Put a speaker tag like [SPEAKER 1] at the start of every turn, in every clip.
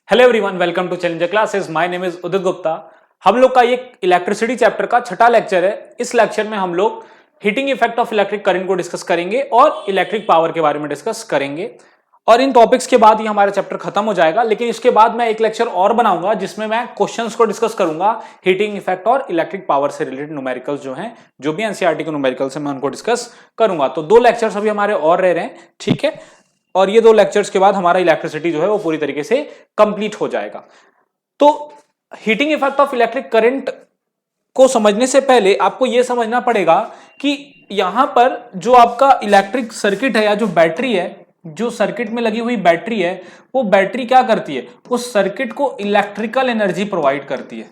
[SPEAKER 1] Hello everyone, welcome to challenger classes. My name is Udit Gupta. हम लोग का ये इलेक्ट्रिसिटी चैप्टर का छठा लेक्चर है। इस लेक्चर में हम लोग heating effect of electric current को डिस्कस करेंगे और इलेक्ट्रिक पावर के बारे में डिस्कस करेंगे। और इन टॉपिक्स के बाद ये हमारा चैप्टर खत्म हो जाएगा, लेकिन इसके बाद मैं एक लेक्चर और बनाऊंगा जिसमें मैं क्वेश्चंस को डिस्कस करूंगा हीटिंग इफेक्ट और इलेक्ट्रिक पावर से रिलेटेड न्यूमेरिकल्स जो हैं, जो भी एनसीईआरटी के न्यूमेरिकल्स हैं, मैं उनको डिस्कस करूंगा। तो दो लेक्चर्स अभी हमारे और रह रहे हैं, ठीक है। और ये दो लेक्चर्स के बाद हमारा इलेक्ट्रिसिटी जो है वो पूरी तरीके से कंप्लीट हो जाएगा। तो heating effect of electric current को समझने से पहले आपको यह समझना पड़ेगा कि यहां पर जो आपका इलेक्ट्रिक सर्किट है या जो बैटरी है, जो सर्किट में लगी हुई बैटरी है, वो बैटरी क्या करती है? वो सर्किट को इलेक्ट्रिकल एनर्जी प्रोवाइड करती है।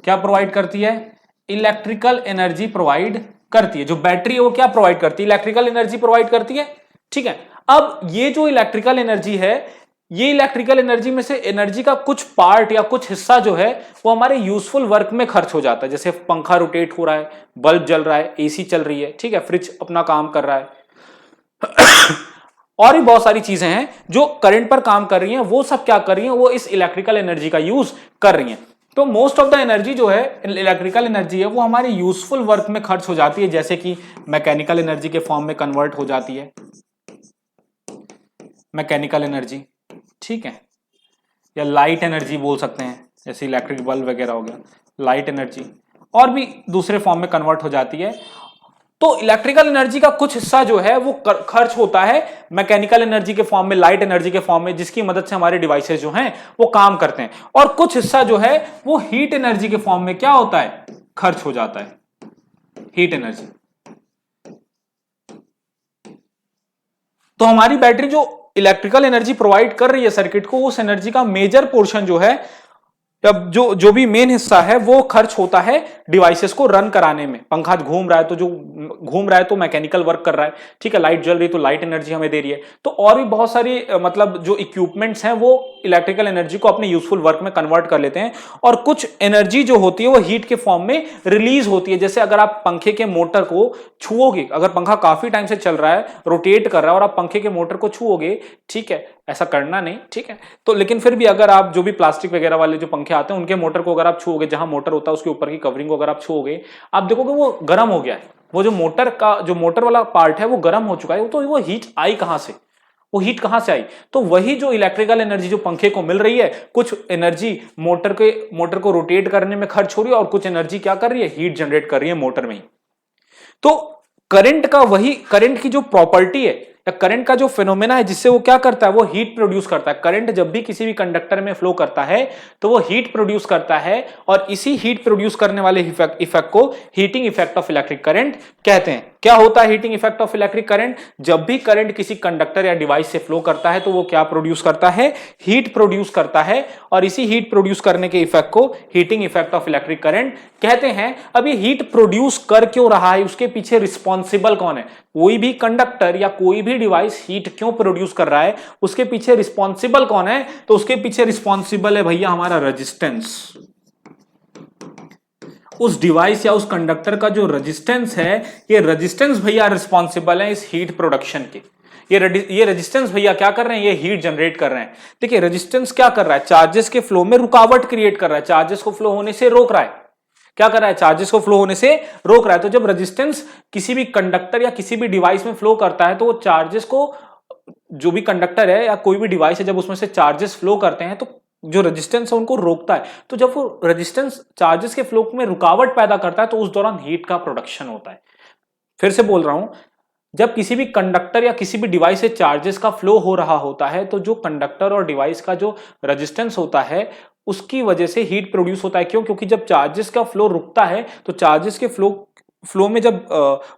[SPEAKER 1] क्या प्रोवाइड करती है? इलेक्ट्रिकल एनर्जी प्रोवाइड करती है। जो बैटरी है वो क्या प्रोवाइड करती है? इलेक्ट्रिकल एनर्जी प्रोवाइड करती है, ठीक है। अब ये जो इलेक्ट्रिकल एनर्जी है, ये इलेक्ट्रिकल एनर्जी में से एनर्जी का कुछ पार्ट या कुछ हिस्सा जो है वो हमारे यूजफुल वर्क में खर्च हो जाता है। जैसे पंखा रोटेट हो रहा है, बल्ब जल रहा है, एसी चल रही है, ठीक है, फ्रिज अपना काम कर रहा है और भी बहुत सारी चीजें हैं जो करंट पर काम कर रही हैं। वो सब क्या कर रही हैं? वो इस इलेक्ट्रिकल एनर्जी का यूज कर रही हैं। तो मोस्ट ऑफ द एनर्जी जो है, इलेक्ट्रिकल एनर्जी है, वो हमारे यूजफुल वर्क में खर्च हो जाती है। जैसे कि मैकेनिकल एनर्जी के फॉर्म में कन्वर्ट हो जाती है, मैकेनिकल एनर्जी, ठीक है, या लाइट एनर्जी बोल सकते हैं, जैसे इलेक्ट्रिक बल्ब वगैरह हो गया, लाइट एनर्जी, और भी दूसरे फॉर्म में कन्वर्ट हो जाती है। तो इलेक्ट्रिकल एनर्जी का कुछ हिस्सा जो है वो खर्च होता है मैकेनिकल एनर्जी के फॉर्म में, लाइट एनर्जी के फॉर्म में, जिसकी मदद से हमारे डिवाइसेस जो हैं वो काम करते हैं। और कुछ हिस्सा जो है वो हीट एनर्जी के फॉर्म में क्या होता है? खर्च हो जाता है, हीट एनर्जी। तो हमारी बैटरी जो इलेक्ट्रिकल एनर्जी प्रोवाइड कर रही है सर्किट को, उस एनर्जी का मेजर पोर्शन जो है, अब जो भी मेन हिस्सा है वो खर्च होता है डिवाइसेस को रन कराने में। पंखा घूम रहा है तो जो घूम रहा है तो मैकेनिकल वर्क कर रहा है, ठीक है, लाइट जल रही है तो लाइट एनर्जी हमें दे रही है। तो और भी बहुत सारी मतलब जो इक्विपमेंट्स हैं वो इलेक्ट्रिकल एनर्जी को अपने यूजफुल वर्क में कन्वर्ट कर लेते हैं। और कुछ एनर्जी जो होती है वो हीट के फॉर्म में रिलीज होती है। जैसे अगर आप पंखे के मोटर को छुओगे, अगर पंखा काफी टाइम से चल रहा है, रोटेट कर रहा है, और आप पंखे के मोटर को छुओगे, ठीक है, ऐसा करना नहीं, ठीक है, तो लेकिन फिर भी अगर आप जो भी प्लास्टिक वगैरह वाले जो पंखे आते हैं उनके मोटर को अगर आप छुओगे, जहां मोटर होता है उसके ऊपर की कवरिंग को अगर आप छुओगे, आप देखोगे वो गर्म हो गया है। वो जो मोटर वाला पार्ट है वो गर्म हो चुका है। तो वो हीट आई कहां से? वो हीट कहां से आई? तो वही जो इलेक्ट्रिकल एनर्जी जो पंखे को मिल रही है, कुछ एनर्जी मोटर को रोटेट करने में खर्च हो रही है, और कुछ एनर्जी क्या कर रही है? हीट जनरेट कर रही है मोटर में ही। तो करंट की जो प्रॉपर्टी है या करंट का जो फिनोमेना है, जिससे वो क्या करता है? वो हीट प्रोड्यूस करता है। करंट जब भी किसी भी कंडक्टर में फ्लो करता है तो वो हीट प्रोड्यूस करता है, और इसी हीट प्रोड्यूस करने वाले इफेक्ट को heating effect of electric current कहते हैं। क्या होता है heating effect of electric current? जब भी करंट किसी कंडक्टर या डिवाइस से फ्लो करता है तो वो क्या प्रोड्यूस करता है? हीट प्रोड्यूस करता है, और इसी हीट प्रोड्यूस करने के इफेक्ट को heating effect of electric current कहते हैं। अब ये हीट प्रोड्यूस कर क्यों रहा है, उसके पीछे रिस्पॉन्सिबल कौन है? कोई भी कंडक्टर या कोई भी डिवाइस हीट क्यों प्रोड्यूस कर रहा है, उसके पीछे रिस्पॉन्सिबल कौन है? तो उसके पीछे रिस्पॉन्सिबल है भैया हमारा रेजिस्टेंस। उस डिवाइस या उस कंडक्टर का जो रेजिस्टेंस है, ये रेजिस्टेंस भैया रिस्पॉन्सिबल है इस हीट प्रोडक्शन के। ये रेजिस्टेंस भैया क्या कर रहे हैं? ये हीट जनरेट कर रहे हैं। देखिए रेजिस्टेंस क्या कर रहा है? चार्जेस के फ्लो में रुकावट क्रिएट कर रहा है, चार्जेस को फ्लो होने से रोक रहा है। क्या कर रहा है? चार्जेस को फ्लो होने से रोक रहा है। तो जब रेजिस्टेंस किसी भी कंडक्टर या किसी भी डिवाइस में फ्लो करता है तो वो चार्जेस को, जो भी कंडक्टर है या कोई भी डिवाइस है, जब उसमें से चार्जेस फ्लो करते हैं तो जो रेजिस्टेंस है उनको रोकता है। तो जब वो रेजिस्टेंस चार्जेस के फ्लो में रुकावट पैदा करता है तो उस दौरान हीट का प्रोडक्शन होता है। फिर से बोल रहा हूं, जब किसी भी कंडक्टर या किसी भी डिवाइस से चार्जेस का फ्लो हो रहा होता है तो जो कंडक्टर और डिवाइस का जो रेजिस्टेंस होता है उसकी वजह से हीट प्रोड्यूस होता है। क्यों? क्योंकि जब चार्जेस का फ्लो रुकता है तो चार्जेस के फ्लो में जब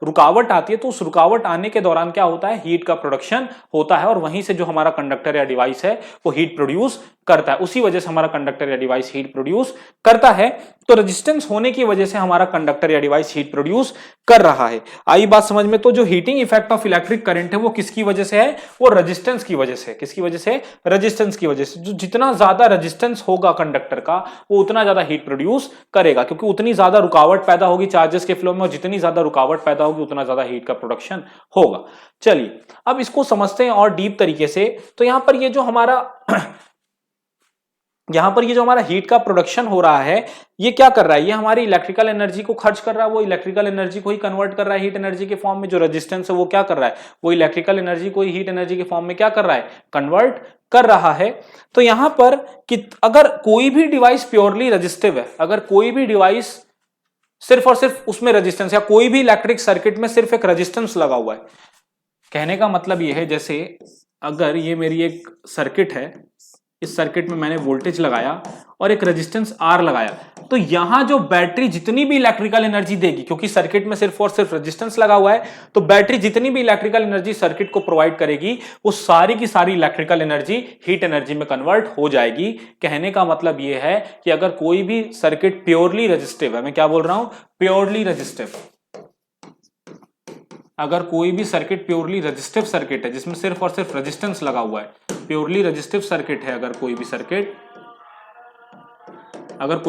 [SPEAKER 1] रुकावट आती है तो उस रुकावट आने के दौरान क्या होता है? हीट का प्रोडक्शन होता है, और वहीं से जो हमारा कंडक्टर या डिवाइस है वो हीट प्रोड्यूस करता है। उसी वजह से हमारा कंडक्टर या डिवाइस हीट प्रोड्यूस करता है। तो रेजिस्टेंस होने की वजह से हमारा कंडक्टर या डिवाइस हीट प्रोड्यूस कर रहा है। आई बात समझ में? तो जो heating effect of electric current है वो किसकी वजह से है? वो रेजिस्टेंस की वजह से। किसकी वजह से? रेजिस्टेंस की वजह से। जो जितना ज्यादा रेजिस्टेंस होगा कंडक्टर का वो उतना ज्यादा हीट प्रोड्यूस करेगा, क्योंकि उतनी ज्यादा रुकावट पैदा होगी चार्जेस के फ्लो में, जितनी ज्यादा रुकावट पैदा होगी उतना ज्यादा हीट का प्रोडक्शन होगा। चलिए अब इसको समझते हैं और डीप तरीके से। तो यहां पर ये जो हमारा हीट का प्रोडक्शन हो रहा है, ये क्या कर रहा है, ये हमारी इलेक्ट्रिकल एनर्जी को खर्च कर रहा है, वो इलेक्ट्रिकल एनर्जी को ही कन्वर्ट कर रहा है हीट एनर्जी के फॉर्म में। जो रेजिस्टेंस है वो क्या कर रहा है, वो इलेक्ट्रिकल एनर्जी को ही हीट एनर्जी के फॉर्म में क्या कर रहा है, कन्वर्ट कर रहा है। तो यहां पर कि अगर कोई भी डिवाइस प्योरली रेजिस्टिव है, अगर कोई भी डिवाइस सिर्फ और सिर्फ उसमें रेजिस्टेंस, या कोई भी इलेक्ट्रिक सर्किट में सिर्फ एक रेजिस्टेंस लगा हुआ है, कहने का मतलब ये है जैसे अगर ये मेरी एक सर्किट है, इस सर्किट में मैंने वोल्टेज लगाया और एक रेजिस्टेंस आर लगाया, तो यहां जो बैटरी जितनी भी इलेक्ट्रिकल एनर्जी देगी, क्योंकि सर्किट में सिर्फ और सिर्फ रेजिस्टेंस लगा हुआ है, तो बैटरी जितनी भी इलेक्ट्रिकल एनर्जी सर्किट को प्रोवाइड करेगी वो सारी की सारी इलेक्ट्रिकल एनर्जी हीट एनर्जी में कन्वर्ट हो जाएगी। कहने का मतलब यह है कि अगर कोई भी सर्किट प्योरली रेजिस्टिव है, मैं क्या बोल रहा हूं, प्योरली रेजिस्टिव, अगर कोई भी सर्किट प्योरली रेजिस्टिव सर्किट है जिसमें सिर्फ और सिर्फ रेजिस्टेंस लगा हुआ है, प्योरली रेजिस्टिव सर्किट है, अगर कोई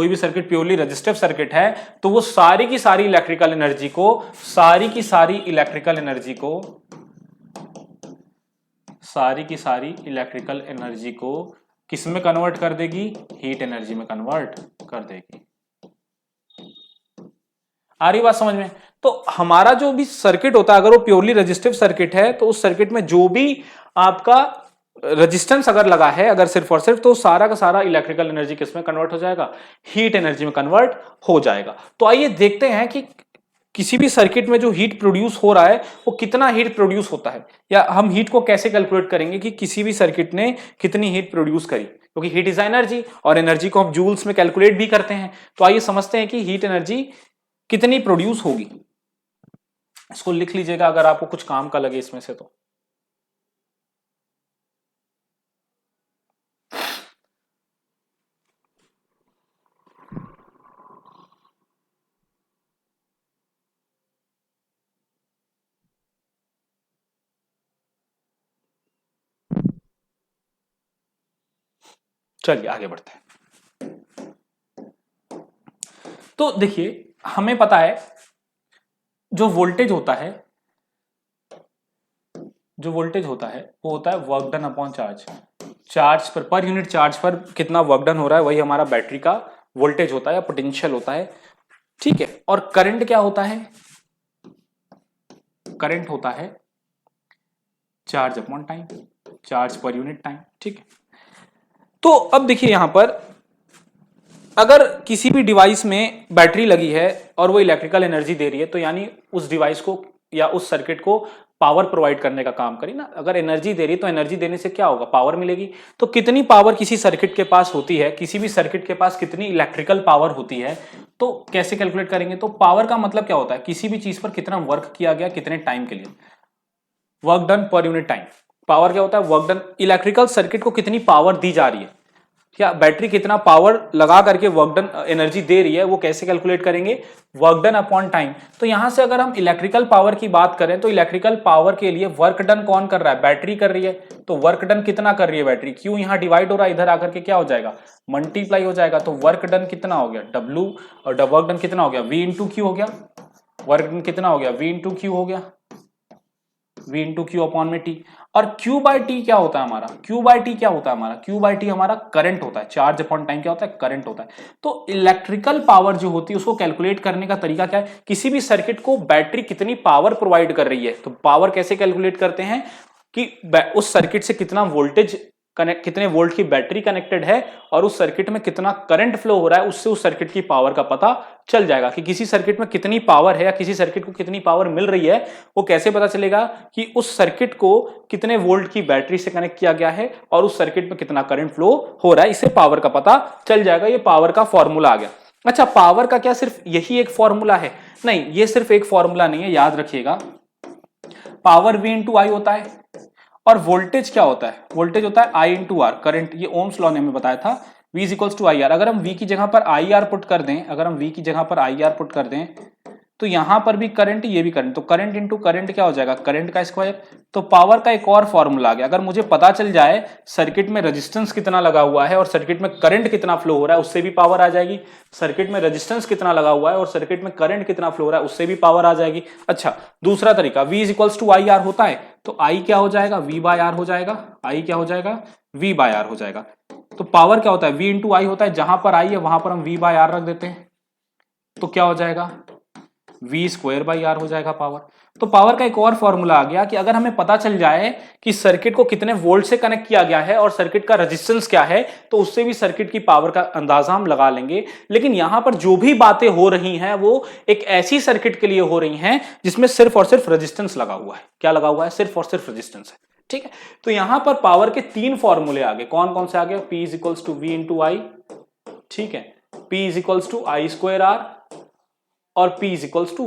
[SPEAKER 1] भी सर्किट प्योरली रेजिस्टिव सर्किट है, तो वो सारी की सारी इलेक्ट्रिकल एनर्जी को किस में कन्वर्ट कर देगी, हीट एनर्जी में कन्वर्ट कर देगी। आ रही बात समझ में। तो हमारा जो भी सर्किट होता है अगर वो प्योरली रेजिस्टिव सर्किट है, तो उस सर्किट में जो भी आपका रेजिस्टेंस अगर लगा है, अगर सिर्फ और सिर्फ, तो सारा का सारा इलेक्ट्रिकल एनर्जी किस में कन्वर्ट हो जाएगा, हीट एनर्जी में कन्वर्ट हो जाएगा। तो आइए देखते हैं कि किसी भी सर्किट में जो हीट प्रोड्यूस हो रहा है वो कितना हीट प्रोड्यूस होता है, या हम हीट को कैसे कैलकुलेट करेंगे कि किसी भी सर्किट ने कितनी हीट प्रोड्यूस करी, क्योंकि हीट इज एनर्जी और एनर्जी को हम जूल्स में कैलकुलेट भी करते हैं। तो आइए समझते हैं कि हीट एनर्जी कितनी प्रोड्यूस होगी। इसको लिख लीजिएगा अगर आपको कुछ काम का लगे इसमें से तो। चलिए आगे बढ़ते हैं। तो देखिए हमें पता है जो वोल्टेज होता है वो होता है work done upon charge. Charge per unit charge पर कितना वर्क डन हो रहा है वही हमारा बैटरी का वोल्टेज होता है या पोटेंशियल होता है, ठीक है। और करंट क्या होता है, करंट होता है charge upon time, charge per unit time, ठीक है। तो अब देखिए यहां पर अगर किसी भी डिवाइस में बैटरी लगी है और वो इलेक्ट्रिकल एनर्जी दे रही है, तो यानी उस डिवाइस को या उस सर्किट को पावर प्रोवाइड करने का काम करी ना। अगर एनर्जी दे रही है तो एनर्जी देने से क्या होगा, पावर मिलेगी। तो कितनी पावर किसी सर्किट के पास होती है, किसी भी सर्किट के पास कितनी इलेक्ट्रिकल पावर होती है, तो कैसे कैलकुलेट करेंगे। तो पावर का मतलब क्या होता है, किसी भी चीज पर कितना वर्क किया गया कितने टाइम के लिए, work done per unit time. Power क्या होता है, वर्क डन, इलेक्ट्रिकल सर्किट को कितनी पावर दी जा रही है, क्या बैटरी कितना पावर लगा करके वर्क डन एनर्जी दे रही है, वो कैसे कैलकुलेट करेंगे, वर्क डन अपॉन टाइम। तो यहां से अगर हम इलेक्ट्रिकल पावर की बात करें तो इलेक्ट्रिकल पावर के लिए वर्क डन कौन कर रहा है, बैटरी कर रही है। तो वर्क डन कितना कर रही है बैटरी, क्यों यहां डिवाइड हो रहा है, इधर आकर के क्या हो जाएगा, मल्टीप्लाई हो जाएगा। तो वर्क डन कितना हो गया W, और वर्क डन कितना हो गया V इंटू क्यू हो गया, वर्क डन कितना हो गया V इंटू क्यू हो गया, V इंटू क्यू अपॉन में T। और Q बाई टी क्या होता है हमारा, Q बाई टी क्या होता है हमारा, Q बाई टी हमारा करंट होता है। चार्ज अपॉन टाइम क्या होता है, करंट होता है। तो इलेक्ट्रिकल पावर जो होती है उसको कैलकुलेट करने का तरीका क्या है, किसी भी सर्किट को बैटरी कितनी पावर प्रोवाइड कर रही है, तो पावर कैसे कैलकुलेट करते हैं कि उस सर्किट से कितना वोल्टेज कनेक्ट, कितने वोल्ट की बैटरी कनेक्टेड है और उस सर्किट में कितना करंट फ्लो हो रहा है, उससे उस सर्किट की पावर का पता चल जाएगा कि किसी सर्किट में कितनी पावर है या किसी सर्किट को कितनी पावर मिल रही है। वो कैसे पता चलेगा कि उस सर्किट को कितने वोल्ट की बैटरी से कनेक्ट किया गया है और उस सर्किट में कितना करंट फ्लो हो रहा है, इससे पावर का पता चल जाएगा। ये पावर का फॉर्मूला आ गया। अच्छा, पावर का क्या सिर्फ यही एक फॉर्मूला है, नहीं, ये सिर्फ एक फॉर्मूला नहीं है, याद रखिएगा। पावर V इंटू आई होता है और वोल्टेज क्या होता है, वोल्टेज होता है I इंटू आर, करंट। ये ओम्स लॉ ने हमें बताया था V is equals to I R. अगर हम V की जगह पर आई आर पुट कर दें, अगर हम V की जगह पर आई आर पुट कर दें तो यहां पर भी करंट, ये भी करंट, तो करंट इंटू करंट क्या हो जाएगा, करंट का स्क्वायर। तो पावर का एक और फॉर्मूला आ गया। अगर मुझे पता चल जाए सर्किट में रेजिस्टेंस कितना लगा हुआ है और सर्किट में करंट कितना फ्लो हो रहा है, उससे भी पावर आ जाएगी। सर्किट में रेजिस्टेंस कितना लगा हुआ है और सर्किट में करंट कितना फ्लो हो रहा है, उससे भी पावर आ जाएगी। अच्छा, दूसरा तरीका, V is equals to I R होता है, तो I क्या हो जाएगा, V बाय आर हो जाएगा। I क्या हो जाएगा, V बाय आर हो जाएगा। तो पावर क्या होता है, V इंटू आई होता है। जहां पर I है वहां पर हम V बाय आर रख देते हैं, तो क्या हो जाएगा, V स्क्वायर बाई आर हो जाएगा पावर। तो पावर का एक और फॉर्मूला आ गया कि अगर हमें पता चल जाए कि सर्किट को कितने वोल्ट से कनेक्ट किया गया है और सर्किट का रेजिस्टेंस क्या है, तो उससे भी सर्किट की पावर का अंदाजा हम लगा लेंगे। लेकिन यहां पर जो भी बातें हो रही हैं वो एक ऐसी सर्किट के लिए हो रही हैं जिसमें सिर्फ और सिर्फ रेजिस्टेंस लगा हुआ है। क्या लगा हुआ है, सिर्फ और सिर्फ रेजिस्टेंस है। ठीक है, तो यहां पर पावर के 3 फॉर्मूले आ गए। कौन कौन से आ गए, P is equals to V into I, ठीक है, P is equals to I square R और P is equals to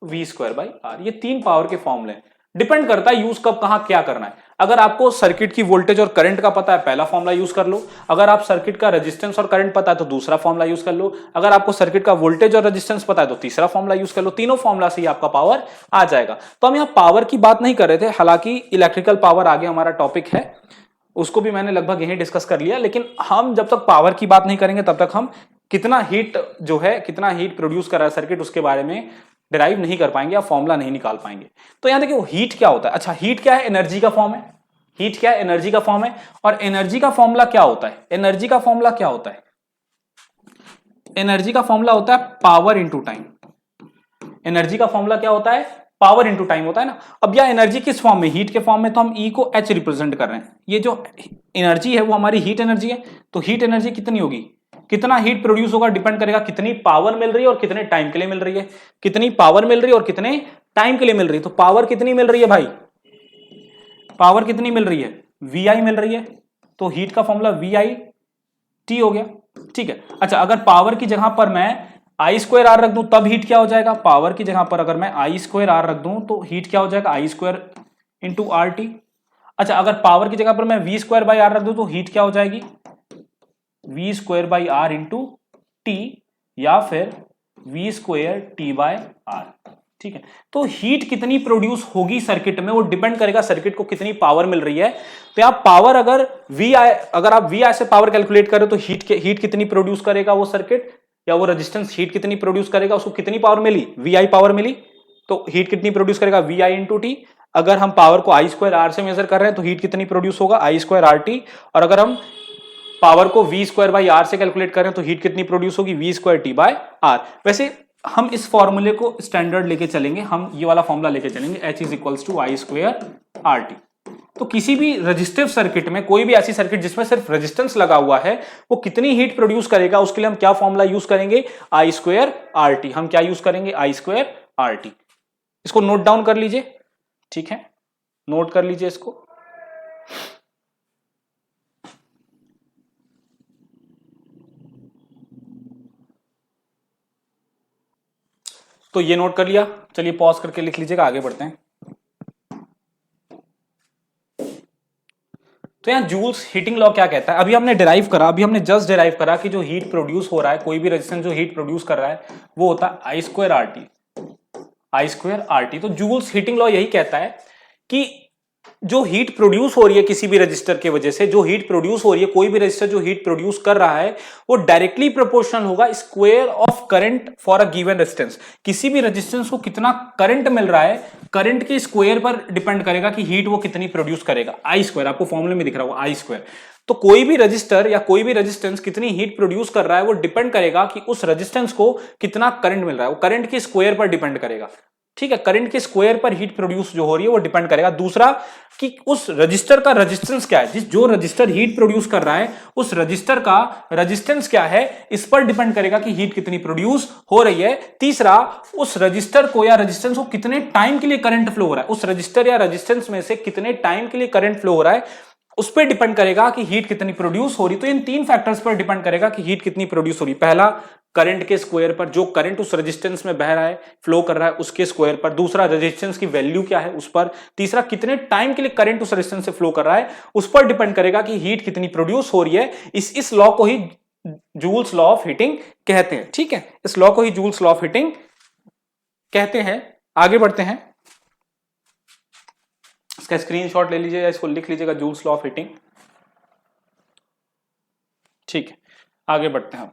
[SPEAKER 1] V square by R. ये 3 पावर के फॉर्मूले हैं। डिपेंड करता है यूज कब कहां क्या करना है। अगर आपको सर्किट की वोल्टेज और करंट का पता है, पहला फॉर्मूला यूज कर लो। अगर आप सर्किट का रेजिस्टेंस और करंट पता है तो दूसरा फॉर्मूला यूज कर लो। अगर आपको सर्किट का वोल्टेज और रेजिस्टेंस पता है तो तीसरा फॉर्मूला यूज कर लो। तीनों फॉर्मूला से ही आपका पावर आ जाएगा। तो हम यहाँ पावर की बात नहीं कर रहे थे, हालांकि इलेक्ट्रिकल पावर आगे हमारा टॉपिक है, उसको भी मैंने लगभग यही डिस्कस कर लिया। लेकिन हम जब तक पावर की बात नहीं करेंगे तब तक हम कितना हीट जो है, कितना हीट प्रोड्यूस कर रहा है सर्किट, उसके बारे में डिराइव नहीं कर पाएंगे या फॉर्मूला नहीं निकाल पाएंगे। तो यहां देखिए हीट क्या होता है। अच्छा, हीट क्या है, एनर्जी का फॉर्म है। हीट क्या है, एनर्जी का फॉर्म है। और एनर्जी का फॉर्मूला क्या होता है, एनर्जी का फॉर्मूला क्या होता है, एनर्जी का फॉर्मूला होता है पावर इंटू टाइम। एनर्जी का फॉर्मूला क्या होता है, पावर इंटू टाइम होता है ना। अब यह एनर्जी किस फॉर्म में, हीट के फॉर्म में, तो हम E को H रिप्रेजेंट कर रहे हैं। ये जो एनर्जी है वो हमारी हीट एनर्जी है। तो हीट एनर्जी कितनी होगी, कितना हीट प्रोड्यूस होगा, डिपेंड करेगा कितनी पावर मिल रही है और कितने टाइम के लिए मिल रही है। कितनी पावर मिल रही है और कितने टाइम के लिए मिल रही है। तो पावर कितनी मिल रही है भाई, पावर कितनी मिल रही है, VI मिल रही है। तो हीट का फॉर्मूला VIT हो गया। ठीक है, अच्छा, अगर पावर की जगह पर मैं आई स्क्वायर आर रख दूं तब हीट क्या हो जाएगा, पावर की जगह पर अगर मैं आई स्क्वायर आर रख दूं तो हीट क्या हो जाएगा, आई स्क्वायर इंटू आर टी। अच्छा, अगर पावर की जगह पर मैं वी स्क्वायर बाई आर रख दूं तो हीट क्या हो जाएगी, V square by R into T, या फिर V square T by R. ठीक है, तो हीट कितनी प्रोड्यूस होगी सर्किट में वो डिपेंड करेगा सर्किट को कितनी पावर मिल रही है। तो आप पावर अगर आप वी आई से पावर कैलकुलेट करें तो हीट कितनी प्रोड्यूस करेगा वो सर्किट, या वो रेजिस्टेंस हीट कितनी प्रोड्यूस करेगा, उसको कितनी पावर मिली, वी आई पावर मिली, तो हीट कितनी प्रोड्यूस करेगा, वी आई इंटू टी। अगर हम पावर को आई स्क्वायर आर से मेजर कर रहे हैं तो हीट कितनी प्रोड्यूस होगा, आई स्क्वायर आर टी। और अगर हम पावर को वी स्क्वायर बाई आर से कैलकुलेट करें तो हीट कितनी प्रोड्यूस होगी, V square T by R. वैसे हम इस फॉर्मूले को स्टैंडर्ड लेके चलेंगे, हम ये वाला फॉर्मूला लेके चलेंगे, H is equals to I square R T. तो किसी भी रजिस्टिव सर्किट में, कोई भी ऐसी सर्किट जिसमें सिर्फ रेजिस्टेंस लगा हुआ है, वो कितनी हीट प्रोड्यूस करेगा उसके लिए हम क्या फॉर्मूला यूज करेंगे, आई स्क्वायर आर टी। हम क्या यूज करेंगे, आई स्क्वायर आर टी। इसको नोट डाउन कर लीजिए, ठीक है, नोट कर लीजिए इसको। तो ये नोट कर लिया, चलिए पॉज करके लिख लीजिएगा, आगे बढ़ते हैं। तो यहाँ जूल्स हीटिंग लॉ क्या कहता है, अभी हमने जस्ट डिराइव करा कि जो हीट प्रोड्यूस हो रहा है, कोई भी रेजिस्टेंस जो हीट प्रोड्यूस कर रहा है वो होता है आई स्क्वायर आर टी, आई स्क्वायर आर टी। तो जूल्स हीटिंग लॉ यही कहता है कि जो हीट प्रोड्यूस हो रही है किसी भी रजिस्टर की वजह से, जो हीट प्रोड्यूस हो रही है, कोई भी रजिस्टर जो हीट प्रोड्यूस कर रहा है वो डायरेक्टली प्रोपोर्शनल होगा square of current for a given resistance. किसी भी रेजिस्टेंस को कितना करंट मिल रहा है, करंट के स्क्वायर पर डिपेंड करेगा कि हीट वो कितनी प्रोड्यूस करेगा, आई स्क्वायर। आपको फॉर्मूले में दिख रहा होगा आई स्क्वायर। तो कोई भी रजिस्टर या कोई भी रेजिस्टेंस कितनी हीट प्रोड्यूस कर रहा है वो डिपेंड करेगा कि उस रेजिस्टेंस को कितना करंट मिल रहा है, वो करंट के स्क्वायर पर डिपेंड करेगा। ठीक है, करंट के स्क्वायर पर हीट प्रोड्यूस जो हो रही है वो डिपेंड करेगा। दूसरा कि उस रजिस्टर का रेजिस्टेंस क्या है, जो रजिस्टर हीट प्रोड्यूस कर रहा है उस रजिस्टर का रेजिस्टेंस क्या है, इस पर डिपेंड करेगा कि हीट कितनी प्रोड्यूस हो रही है। तीसरा, उस रजिस्टर को या रेजिस्टेंस को कितने टाइम के लिए करंट फ्लो हो रहा है, उस रजिस्टर या रेजिस्टेंस में से कितने टाइम के लिए करंट फ्लो हो रहा है, उस पर डिपेंड करेगा कि हीट कितनी प्रोड्यूस हो रही। तो इन 3 फैक्टर्स पर डिपेंड करेगा कि हीट कितनी प्रोड्यूस हो रही। पहला, करंट के स्क्वायर पर, जो करंट उस रेजिस्टेंस में बह रहा है, फ्लो कर रहा है, उसके स्क्वायर पर। दूसरा, रेजिस्टेंस की वैल्यू क्या है उस पर। तीसरा, कितने टाइम के लिए करंट उस रेजिस्टेंस से फ्लो कर रहा है, उस पर डिपेंड करेगा कि हीट कितनी प्रोड्यूस हो रही है। इस लॉ को ही जूल्स लॉ ऑफ हीटिंग कहते हैं। ठीक है, इस लॉ को ही जूल्स लॉ ऑफ हीटिंग कहते हैं, आगे बढ़ते हैं, इसका स्क्रीनशॉट ले लीजिए या इसको लिख लीजिएगा, जूल्स लॉ ऑफ हीटिंग। ठीक है, आगे बढ़ते हैं हम।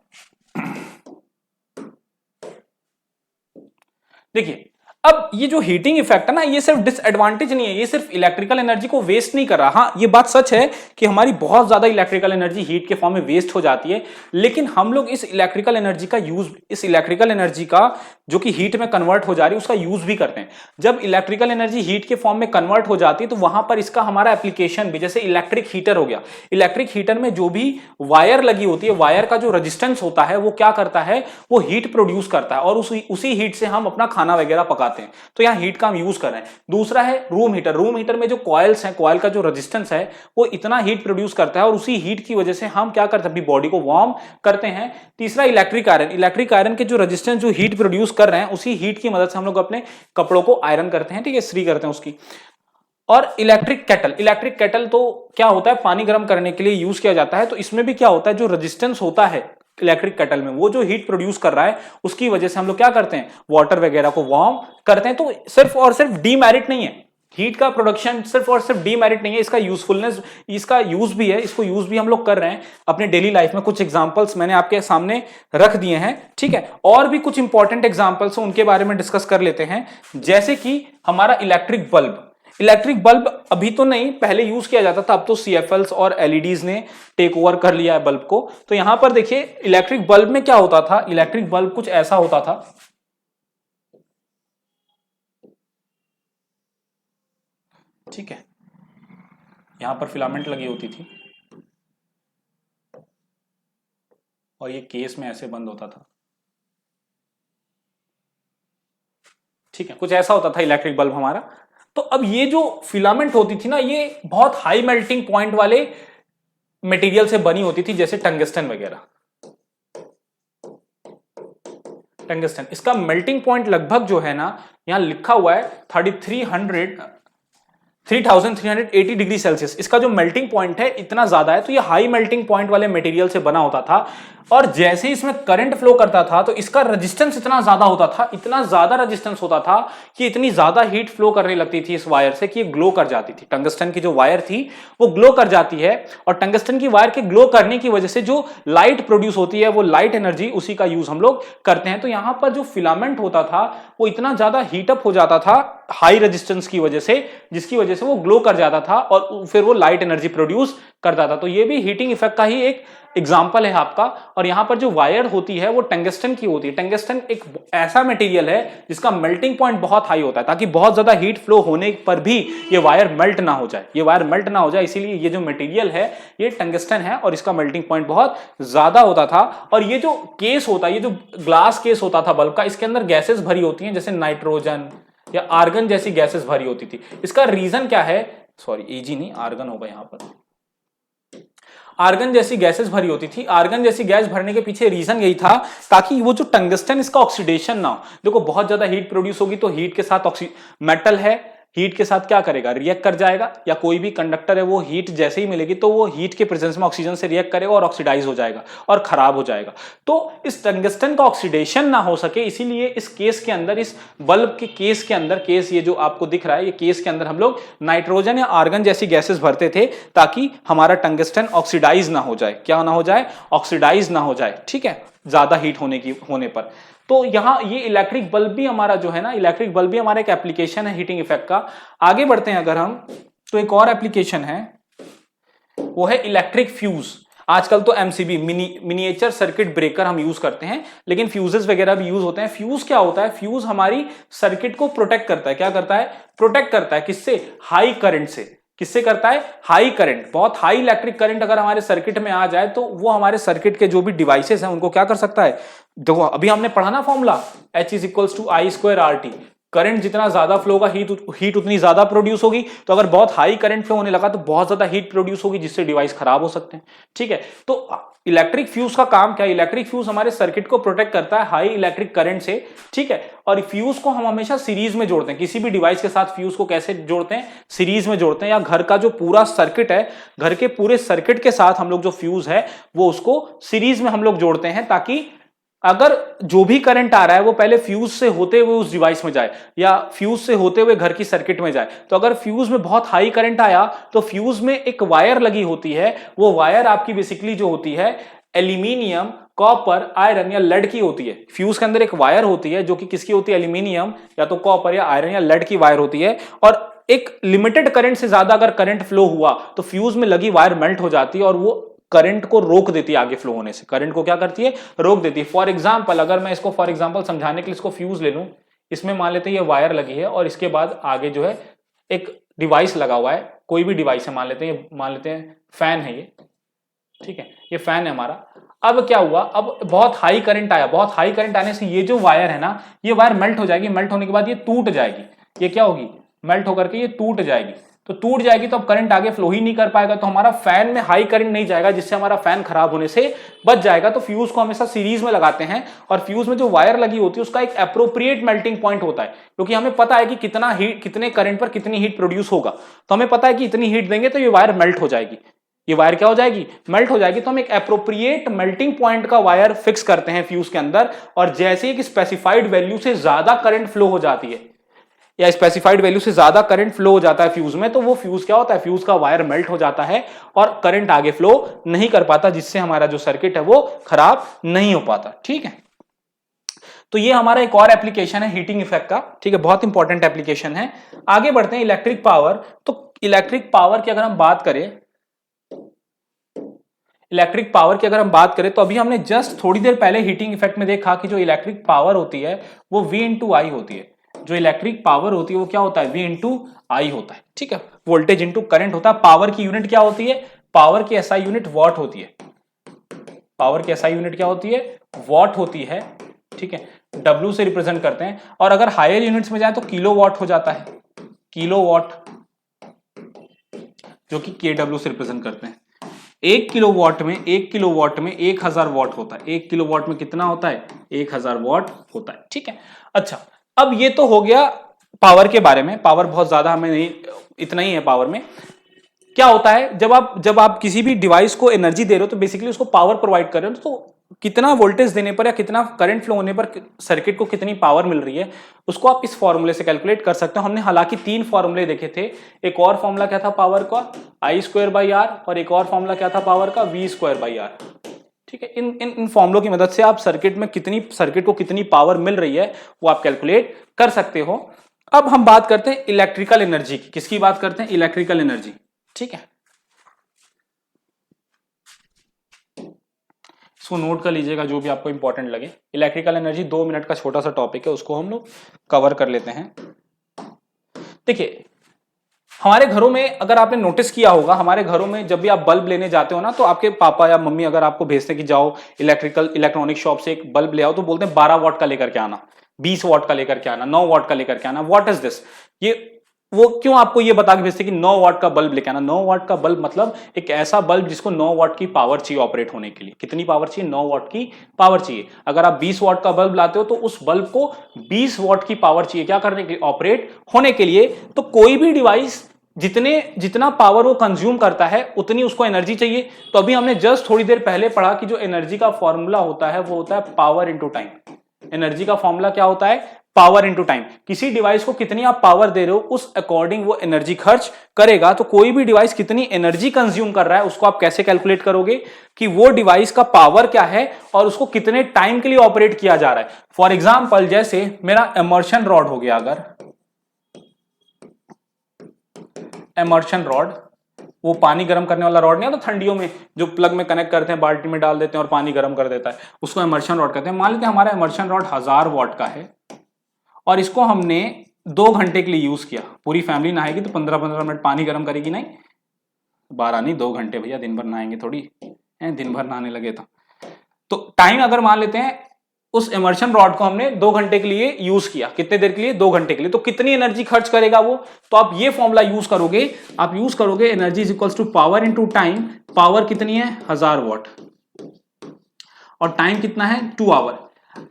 [SPEAKER 1] देखिए, अब ये जो हीटिंग इफेक्ट है ना, ये सिर्फ डिसएडवांटेज नहीं है, ये सिर्फ इलेक्ट्रिकल एनर्जी को वेस्ट नहीं कर रहा। हाँ, ये बात सच है कि हमारी बहुत ज्यादा इलेक्ट्रिकल एनर्जी हीट के फॉर्म में वेस्ट हो जाती है, लेकिन हम लोग इस इलेक्ट्रिकल एनर्जी का यूज, इस इलेक्ट्रिकल एनर्जी का जो कि हीट में कन्वर्ट हो जा रही है उसका यूज भी करते हैं। जब इलेक्ट्रिकल एनर्जी हीट के फॉर्म में कन्वर्ट हो जाती है तो वहां पर इसका हमारा एप्लीकेशन भी, जैसे इलेक्ट्रिक हीटर हो गया, इलेक्ट्रिक हीटर में जो भी वायर लगी होती है, वायर का जो रेजिस्टेंस होता है वो क्या करता है, वो हीट प्रोड्यूस करता है और उसी हीट से हम अपना खाना वगैरह पकाते हैं। तो यहाँ हीट का हम यूज कर रहे हैं। दूसरा है रूम हीटर। रूम हीटर में जो कॉइल्स हैं, कॉइल का जो रेजिस्टेंस है वो इतना हीट प्रोड्यूस करता है और उसी हीट की वजह से हम क्या करते हैं, अपनी बॉडी को वार्म करते हैं। तीसरा इलेक्ट्रिक आयरन। इलेक्ट्रिक आयरन के जो रेजिस्टेंस, जो हीट प्रोड्यूस कर रहे हैं, उसी हीट की मदद से हम लोग अपने कपड़ों को आयरन करते हैं, ठीक है, इस्त्री करते हैं उसकी। और इलेक्ट्रिक केटल। इलेक्ट्रिक केटल तो क्या होता है, पानी गर्म करने के लिए यूज किया जाता है। तो इसमें भी क्या होता है, जो रेजिस्टेंस होता है इलेक्ट्रिक केटल में, वो जो हीट प्रोड्यूस कर रहा है उसकी वजह से हम लोग क्या करते हैं, वाटर वगैरह को वार्म करते हैं। तो सिर्फ और सिर्फ डीमेरिट नहीं है हीट का प्रोडक्शन, सिर्फ और सिर्फ डीमेरिट नहीं है, इसका यूजफुलनेस, इसका यूज भी है, इसको यूज भी हम लोग कर रहे हैं अपने डेली लाइफ में। कुछ एग्जांपल्स मैंने आपके सामने रख दिए हैं, ठीक है। और भी कुछ इंपॉर्टेंट एग्जांपल्स हैं, उनके बारे में डिस्कस कर लेते हैं। जैसे कि हमारा इलेक्ट्रिक बल्ब। इलेक्ट्रिक बल्ब अभी तो नहीं, पहले यूज किया जाता था, अब तो सीएफएल्स और एलईडीज ने टेक ओवर कर लिया है बल्ब को। तो यहां पर देखिए, इलेक्ट्रिक बल्ब में क्या होता था, इलेक्ट्रिक बल्ब कुछ ऐसा होता था, ठीक है, यहां पर फिलामेंट लगी होती थी और ये केस में ऐसे बंद होता था, ठीक है, कुछ ऐसा होता था इलेक्ट्रिक बल्ब हमारा। तो अब ये जो फिलामेंट होती थी ना, ये बहुत हाई मेल्टिंग पॉइंट वाले मटेरियल से बनी होती थी, जैसे टंगस्टन वगैरह। टंगस्टन, इसका मेल्टिंग पॉइंट लगभग जो है ना, यहां लिखा हुआ है 3380 डिग्री सेल्सियस। इसका जो मेल्टिंग पॉइंट है इतना ज्यादा है, तो ये हाई मेल्टिंग पॉइंट वाले मटेरियल से बना होता था। और जैसे ही इसमें करंट फ्लो करता था तो इसका रेजिस्टेंस इतना ज्यादा होता था, इतना ज्यादा रेजिस्टेंस होता था कि इतनी ज्यादा हीट फ्लो करने लगती थी इस वायर से कि ये ग्लो कर जाती थी। टंगस्टन की जो वायर थी वो ग्लो कर जाती है, और टंगस्टन की वायर के ग्लो करने की वजह से जो लाइट प्रोड्यूस होती है, वो लाइट एनर्जी, उसी का यूज हम लोग करते हैं। तो यहां पर जो फिलामेंट होता था वो इतना ज्यादा हीटअप हो जाता था हाई रेजिस्टेंस की वजह से, जिसकी वजह से वो ग्लो कर जाता था और फिर वो लाइट एनर्जी प्रोड्यूस करता था। तो ये भी हीटिंग इफेक्ट का ही एक एग्जाम्पल है आपका। और यहां पर जो वायर होती है वो टंगस्टन की होती है। टंगस्टन एक ऐसा मटेरियल है जिसका मेल्टिंग पॉइंट बहुत हाई होता है, ताकि बहुत ज्यादा हीट फ्लो होने पर भी ये वायर मेल्ट ना हो जाए, ये वायर मेल्ट ना हो जाए, इसीलिए ये जो मटेरियल है ये टंगस्टन है और इसका मेल्टिंग पॉइंट बहुत ज्यादा होता था। और ये जो केस होता है, ये जो ग्लास केस होता था बल्ब का, इसके अंदर गैसेस भरी होती हैं, जैसे नाइट्रोजन या आर्गन जैसी गैसेस भरी होती थी। इसका रीजन क्या है, सॉरी एजी नहीं, आर्गन होगा यहां पर, आर्गन जैसी गैसेस भरी होती थी। आर्गन जैसी गैस भरने के पीछे रीजन यही था ताकि वो जो टंगस्टन, इसका ऑक्सीडेशन ना हो। देखो बहुत ज्यादा हीट प्रोड्यूस होगी तो हीट के साथ मेटल है, हीट के साथ क्या करेगा, रिएक्ट कर जाएगा, या कोई भी कंडक्टर है वो हीट जैसे ही मिलेगी तो वो हीट के प्रेजेंस में ऑक्सीजन से रिएक्ट करेगा और ऑक्सीडाइज हो जाएगा और खराब हो जाएगा। तो इस टंगस्टन का ऑक्सीडेशन ना हो सके, इसीलिए इस केस के अंदर, इस बल्ब के केस के अंदर, केस ये जो आपको दिख रहा है, ये केस के अंदर हम लोग नाइट्रोजन या आर्गन जैसी गैसेस भरते थे ताकि हमारा टंगस्टन ऑक्सीडाइज ना हो जाए। क्या ना हो जाए, ऑक्सीडाइज ना हो जाए, ठीक है, ज्यादा हीट होने पर। तो यहां ये इलेक्ट्रिक बल्ब भी हमारा जो है ना, इलेक्ट्रिक बल्ब भी हमारा एक एप्लीकेशन है हीटिंग इफेक्ट का। आगे बढ़ते हैं अगर हम, तो एक और एप्लीकेशन है, वो है इलेक्ट्रिक फ्यूज। आजकल तो एमसीबी, मिनिएचर सर्किट ब्रेकर हम यूज करते हैं, लेकिन फ्यूजेस वगैरह भी यूज होते हैं। फ्यूज क्या होता है, फ्यूज हमारी सर्किट को प्रोटेक्ट करता है। क्या करता है, प्रोटेक्ट करता है, किससे, हाई करंट से। किससे करता है, हाई करंट। बहुत हाई इलेक्ट्रिक करंट अगर हमारे सर्किट में आ जाए तो वो हमारे सर्किट के जो भी डिवाइसेस हैं उनको क्या कर सकता है, देखो अभी हमने पढ़ा ना formula, H = I² RT। Current जितना ज्यादा फ्लो होगा, हीट उतनी ज्यादा प्रोड्यूस होगी। तो अगर बहुत हाई करंट फ्लो होने लगा तो बहुत ज्यादा हीट प्रोड्यूस होगी, जिससे डिवाइस खराब हो सकते हैं, ठीक है। तो इलेक्ट्रिक फ्यूज का काम क्या है, इलेक्ट्रिक फ्यूज हमारे सर्किट को प्रोटेक्ट करता है हाई इलेक्ट्रिक करंट से, ठीक है। और फ्यूज को हम हमेशा सीरीज में जोड़ते हैं। किसी भी डिवाइस के साथ फ्यूज को कैसे जोड़ते हैं, सीरीज में जोड़ते हैं। या घर का जो पूरा सर्किट है, घर के पूरे सर्किट के साथ हम लोग जो फ्यूज है वो उसको सीरीज में हम लोग जोड़ते हैं, ताकि अगर जो भी करंट आ रहा है वो पहले फ्यूज से होते हुए उस डिवाइस में जाए या फ्यूज से होते हुए घर की सर्किट में जाए, तो अगर फ्यूज में बहुत हाई करंट आया तो फ्यूज में एक वायर लगी होती है, वो वायर आपकी बेसिकली जो होती है एल्यूमिनियम, कॉपर, आयरन या लेड की होती है। फ्यूज के अंदर एक वायर होती है जो कि किसकी होती है, एल्यूमिनियम या तो कॉपर या आयरन या लेड की वायर होती है, और एक लिमिटेड करंट से ज्यादा अगर करंट फ्लो हुआ तो फ्यूज में लगी वायर मेल्ट हो जाती है और वो करंट को रोक देती है आगे फ्लो होने से। करंट को क्या करती है, रोक देती है। फॉर एग्जांपल अगर मैं इसको फॉर एग्जांपल समझाने के लिए इसको फ्यूज ले लूं, इसमें मान लेते हैं ये वायर लगी है और इसके बाद आगे जो है एक डिवाइस लगा हुआ है, कोई भी डिवाइस है, मान लेते हैं मान लेते हैं फैन है ये, ठीक है, ये फैन है हमारा। अब क्या हुआ, अब बहुत हाई करंट आया, बहुत हाई करंट आने से ये जो वायर है ना, ये वायर मेल्ट हो जाएगी, मेल्ट होने के बाद ये टूट जाएगी, ये क्या होगी, मेल्ट होकर के ये टूट जाएगी। तो टूट जाएगी तो अब करंट आगे फ्लो ही नहीं कर पाएगा, तो हमारा फैन में हाई करंट नहीं जाएगा जिससे हमारा फैन खराब होने से बच जाएगा। तो फ्यूज को हमेशा सीरीज में लगाते हैं और फ्यूज में जो वायर लगी होती है उसका एक एप्रोप्रिएट मेल्टिंग पॉइंट होता है, क्योंकि हमें पता है कि कितना हीट, कितने करंट पर कितनी हीट प्रोड्यूस होगा, तो हमें पता है कि इतनी हीट देंगे तो ये वायर मेल्ट हो जाएगी, ये वायर क्या हो जाएगी, मेल्ट हो जाएगी। तो हम एक एप्रोप्रिएट मेल्टिंग पॉइंट का वायर फिक्स करते हैं फ्यूज के अंदर, और जैसे एक स्पेसिफाइड वैल्यू से ज्यादा करंट फ्लो हो जाती है या स्पेसिफाइड वैल्यू से ज्यादा करंट फ्लो हो जाता है फ्यूज में, तो वो फ्यूज क्या होता है, फ्यूज का वायर मेल्ट हो जाता है और करंट आगे फ्लो नहीं कर पाता, जिससे हमारा जो सर्किट है वो खराब नहीं हो पाता। ठीक है, तो ये हमारा एक और एप्लीकेशन है हीटिंग इफेक्ट का, ठीक है, बहुत इंपॉर्टेंट एप्लीकेशन है। आगे बढ़ते हैं इलेक्ट्रिक पावर। तो इलेक्ट्रिक पावर की अगर हम बात करें, इलेक्ट्रिक पावर की अगर हम बात करें तो अभी हमने जस्ट थोड़ी देर पहले हीटिंग इफेक्ट में देखा कि जो इलेक्ट्रिक पावर होती है वो V इंटू आई होती है। जो इलेक्ट्रिक पावर होती है वो क्या होता है, V इंटू आई होता है। ठीक है, वोल्टेज इंटू करंट होता है। पावर की यूनिट क्या होती है, पावर की एसआई यूनिट वॉट होती है। पावर की एसआई यूनिट क्या होती है, वॉट होती है। ठीक है, W से रिप्रेजेंट करते हैं, और अगर हायर यूनिट्स में जाए तो किलो वॉट हो जाता है, किलो वॉट, जो कि KW से रिप्रेजेंट करते हैं। 1 किलोवाट में 1000 वॉट होता है। 1 किलोवाट में कितना होता है, 1000 वॉट होता है। ठीक है, अच्छा, अब ये तो हो गया पावर के बारे में। पावर बहुत ज्यादा हमें नहीं, इतना ही है पावर में। क्या होता है, जब आप किसी भी डिवाइस को एनर्जी दे रहे हो तो बेसिकली उसको पावर प्रोवाइड कर रहे हो, तो कितना वोल्टेज देने पर या कितना करंट फ्लो होने पर सर्किट को कितनी पावर मिल रही है, उसको आप इस फॉर्मूले से कैलकुलेट कर सकते हो। हमने हालांकि 3 फॉर्मूले देखे थे। एक और फॉर्मूला क्या था पावर का, I²/R, और एक और फॉर्मूला क्या था पावर का, V²/R। ठीक है, इन फॉर्मुलों की मदद से आप सर्किट को कितनी पावर मिल रही है वो आप कैलकुलेट कर सकते हो। अब हम बात करते हैं इलेक्ट्रिकल एनर्जी की। किसकी बात करते हैं, इलेक्ट्रिकल एनर्जी। ठीक है, इसको नोट कर लीजिएगा जो भी आपको इंपॉर्टेंट लगे। इलेक्ट्रिकल एनर्जी 2 मिनट का छोटा सा टॉपिक है, उसको हम लोग कवर कर लेते हैं। देखिए, हमारे घरों में अगर आपने नोटिस किया होगा, हमारे घरों में जब भी आप बल्ब लेने जाते हो ना, तो आपके पापा या मम्मी अगर आपको भेजते कि जाओ इलेक्ट्रॉनिक शॉप से एक बल्ब ले आओ, तो बोलते हैं 12 वॉट का लेकर के आना, 20 वॉट का लेकर के आना, 9 वॉट का लेकर के आना। व्हाट इज दिस, ये वो क्यों आपको ये बता के भेजते कि 9 वॉट का बल्ब लेके आना। 9 वॉट का बल्ब मतलब एक ऐसा बल्ब जिसको 9 वॉट की पावर चाहिए ऑपरेट होने के लिए। कितनी पावर चाहिए, 9 वॉट की पावर चाहिए। अगर आप 20 वॉट का बल्ब लाते हो तो उस बल्ब को 20 वॉट की पावर चाहिए, क्या करने के लिए, ऑपरेट होने के लिए। तो कोई भी डिवाइस जितना पावर वो कंज्यूम करता है उतनी उसको एनर्जी चाहिए। तो अभी हमने जस्ट थोड़ी देर पहले पढ़ा कि जो एनर्जी का फॉर्मूला होता है वो होता है पावर इंटू टाइम। एनर्जी का फॉर्मूला क्या होता है, पावर इंटू टाइम। किसी डिवाइस को कितनी आप पावर दे रहे हो उस अकॉर्डिंग वो एनर्जी खर्च करेगा। तो कोई भी डिवाइस कितनी एनर्जी कंज्यूम कर रहा है उसको आप कैसे कैलकुलेट करोगे कि वो डिवाइस का पावर क्या है और उसको कितने टाइम के लिए ऑपरेट किया जा रहा है। फॉर एग्जाम्पल, जैसे मेरा इमर्शन रॉड हो गया, अगर इमर्शन रॉड, वो पानी गर्म करने वाला रॉड नहीं आता ठंडियों में जो प्लग में कनेक्ट करते हैं, बाल्टी में डाल देते हैं और पानी गर्म कर देता है, उसको इमर्शन रॉड कहते हैं। मान लेते हैं हमारा इमर्शन रॉड 1000 वॉट का है और इसको हमने 2 घंटे के लिए यूज किया। पूरी फैमिली नहाएगी तो 15-15 मिनट पानी गर्म करेगी, नहीं 12 नहीं 2 घंटे भैया, दिन भर नहाएंगे थोड़ी, दिन भर नहाने लगे तो टाइम अगर मान लेते हैं उस इमर्शन रॉड को हमने 2 घंटे के लिए यूज किया। कितने देर के लिए, 2 घंटे के लिए। तो कितनी एनर्जी खर्च करेगा वो, तो आप ये फॉर्मूला यूज करोगे, energy is equals to power into time. Power कितनी है, 1000 वॉट, और टाइम कितना है, 2 आवर।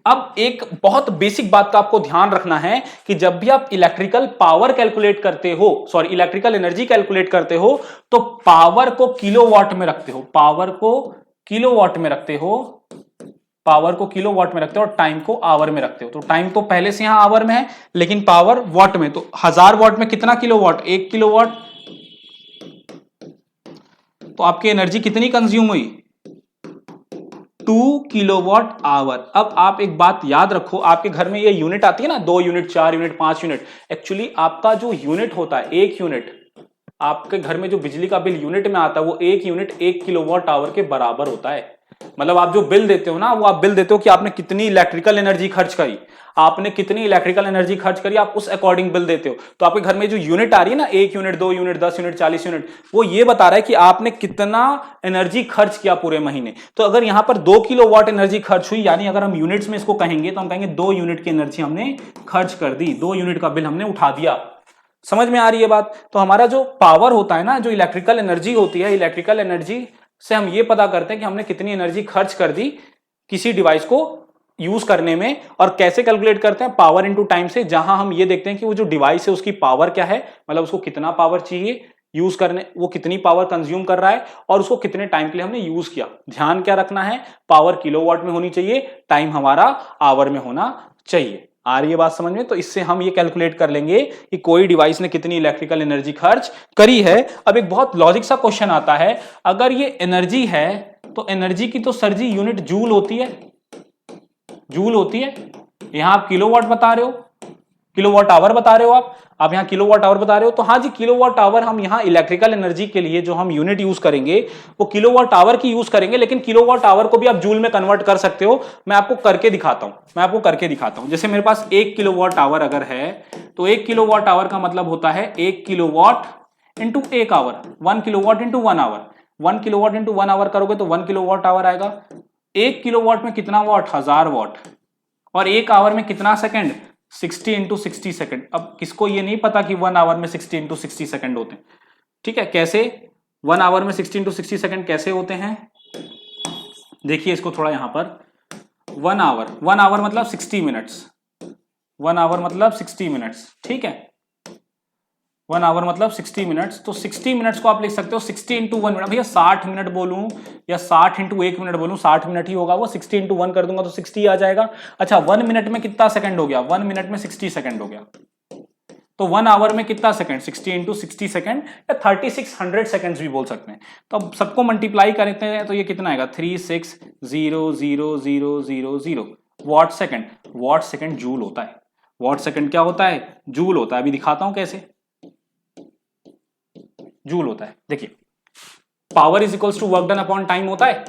[SPEAKER 1] अब एक बहुत बेसिक बात का आपको ध्यान रखना है कि जब भी आप इलेक्ट्रिकल पावर कैलकुलेट करते हो, इलेक्ट्रिकल एनर्जी कैलकुलेट करते हो, तो पावर को किलोवाट में रखते हो, पावर को किलोवाट में रखते हो, पावर को किलोवाट में रखते हो और टाइम को आवर में रखते हो। तो टाइम तो पहले से यहां आवर में है, लेकिन पावर वाट में। तो 1000 वाट में कितना किलोवाट? 1 किलोवाट। तो आपकी एनर्जी कितनी कंज्यूम हुई? 2 किलोवाट आवर। अब आप एक बात याद रखो, आपके घर में ये यूनिट आती है ना, 2 यूनिट, 4 यूनिट, 5 यूनिट। एक्चुअली आपका जो यूनिट होता है, 1 यूनिट, आपके घर में जो बिजली का बिल यूनिट में आता है, वो 1 यूनिट 1 किलोवाट आवर के बराबर होता है। मतलब आप जो बिल देते हो ना, वो आप बिल देते हो कि आपने कितनी इलेक्ट्रिकल एनर्जी खर्च करी, आपने कितनी इलेक्ट्रिकल एनर्जी खर्च करी, आप उस अकॉर्डिंग बिल देते हो। तो आपके घर में जो यूनिट आ रही है ना, 1 यूनिट, 2 यूनिट, 10 यूनिट, 40 यूनिट, वो ये बता रहा है कि आपने कितना एनर्जी खर्च किया पूरे महीने। तो अगर यहां पर 2 किलोवाट एनर्जी खर्च हुई, यानी अगर हम यूनिट्स में इसको कहेंगे तो हम कहेंगे 2 यूनिट की एनर्जी हमने खर्च कर दी, 2 यूनिट का बिल हमने उठा दिया। समझ में आ रही है बात? तो हमारा जो पावर होता है ना, जो इलेक्ट्रिकल एनर्जी होती है, इलेक्ट्रिकल एनर्जी से हम ये पता करते हैं कि हमने कितनी एनर्जी खर्च कर दी किसी डिवाइस को यूज करने में। और कैसे कैलकुलेट करते हैं? पावर इनटू टाइम से, जहां हम ये देखते हैं कि वो जो डिवाइस है उसकी पावर क्या है, मतलब उसको कितना पावर चाहिए यूज करने, वो कितनी पावर कंज्यूम कर रहा है और उसको कितने टाइम के लिए हमने यूज किया। ध्यान क्या रखना है? पावर किलोवाट में होनी चाहिए, टाइम हमारा आवर में होना चाहिए। आ रही है बात समझ में? तो इससे हम ये कैलकुलेट कर लेंगे कि कोई डिवाइस ने कितनी इलेक्ट्रिकल एनर्जी खर्च करी है। अब एक बहुत लॉजिक सा क्वेश्चन आता है, अगर ये एनर्जी है तो एनर्जी की तो सर जी यूनिट जूल होती है, जूल होती है। यहां आप किलोवाट बता रहे हो, किलोवाट आवर बता रहे हो, आप यहां किलोवाट आवर बता रहे हो। तो हाँ जी, किलोवाट आवर हम यहां इलेक्ट्रिकल एनर्जी के लिए जो हम यूनिट यूज करेंगे वो किलोवाट आवर की यूज करेंगे, लेकिन किलोवाट आवर को भी आप जूल में कन्वर्ट कर सकते हो। मैं आपको करके दिखाता हूं, जैसे मेरे पास 1 किलोवाट आवर अगर है, तो 1 किलोवाट आवर का मतलब होता है 1 kilowatt into 1 hour, 1 kilowatt into 1 hour. 1 kilowatt into 1 hour करोगे तो 1 किलोवाट आवर आएगा। 1 किलोवाट में कितना वाट? 1000 वाट। और 1 आवर में कितना सेकंड? 60 into 60 second. अब किसको ये नहीं पता कि 1 आवर में 60 इंटू 60 सेकंड होते हैं? ठीक है, कैसे 1 आवर में 60 इंटू 60 सेकंड कैसे होते हैं? देखिए इसको थोड़ा यहां पर, 1 आवर मतलब 60 मिनट्स, 1 आवर मतलब 60 मिनट्स, ठीक है। 1 आवर मतलब 60 मिनट्स। तो 60 मिनट्स को आप लिख सकते हो 60 इंटू 1 मिनट। भैया 60 मिनट बोलूं या 60 इंटू 1 मिनट बोलूं, 60 मिनट ही होगा वो। 60 इंटू 1 कर दूंगा तो 60 आ जाएगा। अच्छा, 1 मिनट में कितना सेकंड हो गया? 1 मिनट में 60 सेकंड हो गया। तो 1 आवर में कितना सेकंड? 60 इंटू 60 सेकंड, या 3600 सेकंड्स भी बोल सकते हैं। तो अब सबको मल्टीप्लाई करते हैं तो ये कितना आएगा? 36000000 what second. What second joule होता है। वॉट सेकंड क्या होता है? जूल होता है। अभी दिखाता हूं कैसे जूल होता है। देखिए, power is equals to work done upon time होता है।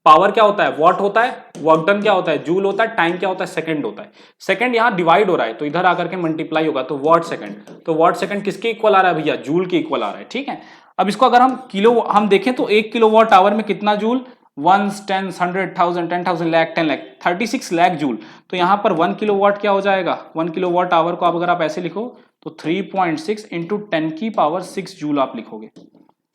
[SPEAKER 1] पावर क्या होता है? वॉट होता है। वर्क डन क्या होता है? जूल होता है। टाइम क्या होता है? सेकंड होता है। सेकंड यहां डिवाइड हो रहा है तो इधर आकर के मल्टीप्लाई होगा तो वॉट सेकंड। तो वॉट सेकंड किसके इक्वल आ रहा है भैया? जूल के इक्वल आ रहा है, ठीक है। अब इसको अगर हम देखें तो 1 किलोवाट आवर में कितना जूल? 1, 10, 100,000, 10,000, लाख, 10 लाख, 36 लाख जूल। तो यहां पर 1 किलोवाट क्या हो जाएगा? 1 किलोवाट आवर को अगर आप ऐसे लिखो तो 3.6 इंटू 10 की पावर 6 जूल आप लिखोगे।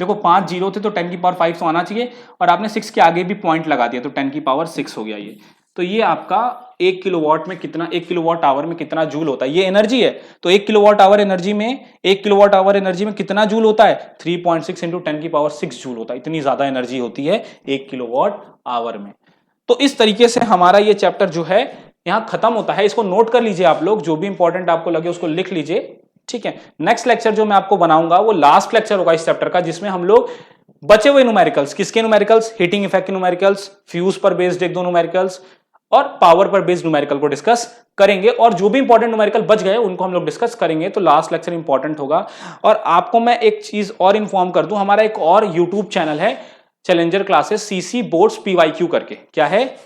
[SPEAKER 1] देखो 5 जीरो थे तो 10 की पावर 5 तो आना चाहिए, और आपने 6 के आगे भी पॉइंट लगा दिया तो 10 की पावर 6 हो गया ये। तो ये आपका 1 किलोवाट में कितना, 1 किलोवाट आवर में कितना जूल होता है? ये एनर्जी है। तो 1 किलोवाट आवर एनर्जी में, 1 किलोवाट आवर एनर्जी में कितना जूल होता है? 3.6 इंटू 10 की पावर 6 जूल होता है। इतनी ज्यादा एनर्जी होती है 1 किलोवाट आवर में। तो इस तरीके से हमारा ये चैप्टर जो है यहां खत्म होता है। इसको नोट कर लीजिए आप लोग, जो भी इंपॉर्टेंट आपको लगे उसको लिख लीजिए, ठीक है। नेक्स्ट लेक्चर जो मैं आपको बनाऊंगा वो लास्ट लेक्चर होगा इस चैप्टर का, जिसमें हम लोग बचे हुए न्यूमेरिकल्स, किसके न्यूमेरिकल्स? हीटिंग इफेक्ट के न्यूमेरिकल्स, फ्यूज पर बेस्ड 1-2 न्यूमेरिकल्स और पावर पर बेस्ड न्यूमेरिकल को डिस्कस करेंगे। और जो भी इंपॉर्टेंट न्यूमेरिकल बच गए उनको हम लोग डिस्कस करेंगे। तो लास्ट लेक्चर इंपॉर्टेंट होगा। और आपको मैं एक चीज और इंफॉर्म कर दूं, हमारा एक और यूट्यूब चैनल है challenger classes CC boards PYQ करके। क्या है?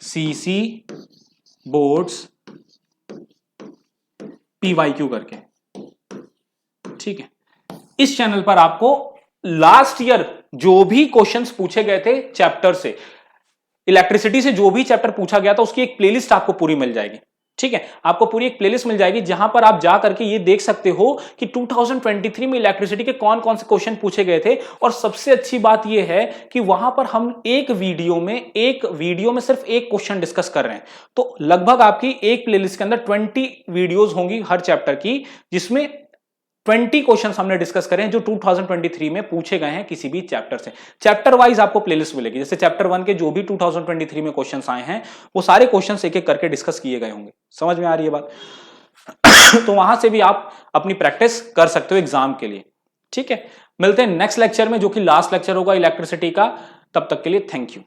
[SPEAKER 1] सीसी बोर्ड्स पीवाईक्यू करके, ठीक है। इस चैनल पर आपको लास्ट ईयर जो भी क्वेश्चंस पूछे गए थे चैप्टर से, इलेक्ट्रिसिटी से जो भी चैप्टर पूछा गया था उसकी एक प्लेलिस्ट आपको पूरी मिल जाएगी, ठीक है। आपको पूरी एक प्लेलिस्ट मिल जाएगी जहां पर आप जा करके ये देख सकते हो कि 2023 में इलेक्ट्रिसिटी के कौन कौन से क्वेश्चन पूछे गए थे। और सबसे अच्छी बात ये है कि वहां पर हम एक वीडियो में सिर्फ एक क्वेश्चन डिस्कस कर रहे हैं। तो लगभग आपकी एक प्लेलिस्ट के अंदर 20 वीडियोस होंगी हर चैप्टर की, जिसमें 20 क्वेश्चंस हमने डिस्कस करे हैं जो 2023 में पूछे गए हैं किसी भी चैप्टर से। चैप्टर वाइज आपको प्लेलिस्ट मिलेगी, जैसे चैप्टर 1 के जो भी 2023 में क्वेश्चंस आए हैं वो सारे क्वेश्चंस एक एक करके डिस्कस किए गए होंगे। समझ में आ रही है बात? तो वहां से भी आप अपनी प्रैक्टिस कर सकते हो एग्जाम के लिए। ठीक है, मिलते हैं नेक्स्ट लेक्चर में जो कि लास्ट लेक्चर होगा इलेक्ट्रिसिटी का। तब तक के लिए थैंक यू।